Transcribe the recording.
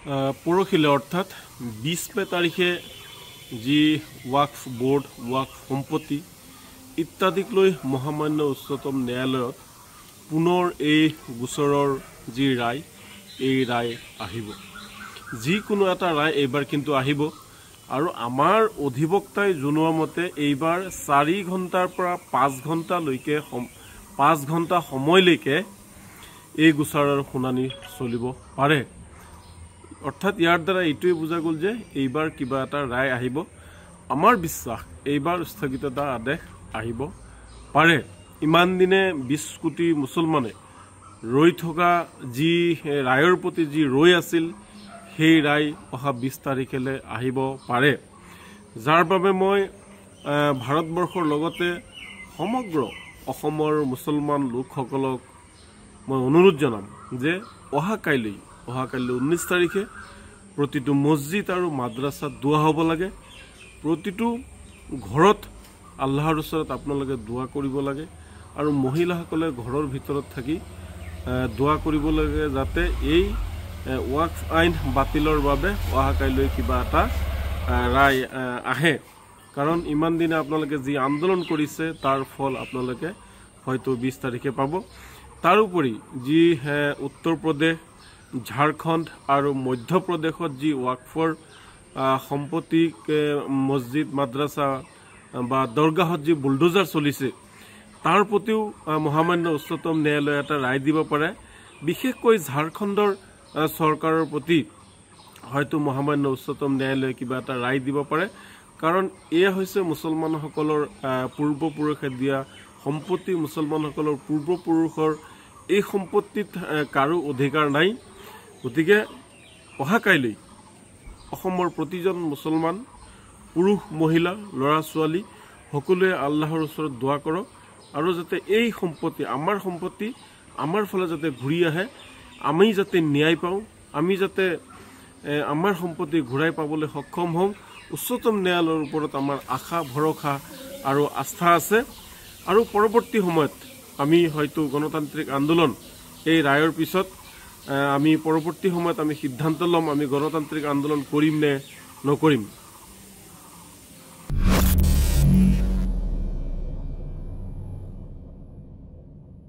পৰহিলে অৰ্থাৎ 20 মে তাৰিখে যি ৱাকফ বোৰ্ড ৱাকফ সম্পত্তি ইত্যাদিক লৈ মহামান্য উচ্চতম ন্যায়ালয়ত পুনৰ এই গোচৰৰ যি ৰায় এই ৰায় আহিব। যিকোনো এটা ৰায় এইবাৰ কিন্তু আহিব আৰু আমাৰ অধিবক্তাই জনোৱা মতে এইবাৰ 4 ঘণ্টাৰ পৰা 5 ঘণ্টালৈকে 5 ঘণ্টা সময়লৈকে এই গোচৰৰ শুনানি চলিব পাৰে। অৰ্থাৎ ইয়াৰ দ্বাৰা এইটোৱে বুজা গ'ল যে এইবাৰ কিবা এটা ৰায় আহিব। আমাৰ বিশ্বাস এইবাৰ স্থগিততা আদেশ আহিব পাৰে। ইমান দিনে 20 কোটি মুছলমানে ৰৈ থকা যি ৰায়ৰ প্ৰতি যি ৰৈ আছিল সেই ৰায় অহা 20 তাৰিখলৈ আহিব পাৰে, যাৰ বাবে মই ভাৰতবৰ্ষৰ লগতে সমগ্ৰ অসমৰ মুছলমান লোকসকলক মই অনুৰোধ জনাম যে অহাকাইলৈ 19 তাৰিখে প্ৰতিটো মছজিদ আৰু মাদ্ৰাছাত দোৱা হ'ব লাগে। প্ৰতিটো ঘৰত আল্লাহৰ ওচৰত আপোনালোকে দোৱা কৰিব লাগে আৰু মহিলাসকলে ঘৰৰ ভিতৰত থাকি দোৱা কৰিব লাগে যাতে এই ৱাকফ আইন বাতিলৰ বাবে অহাকাইলৈ কিবা এটা ৰায় আহে। কাৰণ ইমান দিনে আপোনালোকে যি আন্দোলন কৰিছে তাৰ ফল আপোনালোকে হয়তো 20 তাৰিখে পাব। তাৰোপৰি যি উত্তৰ প্ৰদেশ, ঝাৰখণ্ড আৰু মধ্যপ্ৰদেশত যি ৱাকফৰ সম্পত্তি মছজিদ মাদ্ৰাছা বা দৰগাহত যি বুলডোজাৰ চলিছে তাৰ প্ৰতিও মহামান্য উচ্চতম ন্যায়ালয়ে এটা ৰায় দিব পাৰে। বিশেষকৈ ঝাৰখণ্ডৰ চৰকাৰৰ প্ৰতি হয়তো মহামান্য উচ্চতম ন্যায়ালয়ে কিবা এটা ৰায় দিব পাৰে, কাৰণ এয়া হৈছে মুছলমানসকলৰ পূৰ্বপুৰুষে দিয়া সম্পত্তি। মুছলমানসকলৰ পূৰ্বপুৰুষৰ এই সম্পত্তিত কাৰো অধিকাৰ নাই। গতিকে অহাকাইলৈ অসমৰ প্ৰতিজন মুছলমান পুৰুষ মহিলা ল'ৰা ছোৱালী সকলোৱে আল্লাহৰ ওচৰত দোৱা কৰক আৰু যাতে এই সম্পত্তি আমাৰ ফালে যাতে ঘূৰি আহে, আমি যাতে ন্যায় পাওঁ, আমি যাতে আমাৰ সম্পত্তি ঘূৰাই পাবলৈ সক্ষম হওঁ। উচ্চতম ন্যায়ালয়ৰ ওপৰত আমাৰ আশা ভৰসা আৰু আস্থা আছে আৰু পৰৱৰ্তী সময়ত আমি হয়তো গণতান্ত্ৰিক আন্দোলন এই ৰায়ৰ পিছত আমি পৰৱৰ্তী সময়ত আমি সিদ্ধান্ত ল'ম আমি গণতান্ত্ৰিক আন্দোলন কৰিম নে নকৰিম।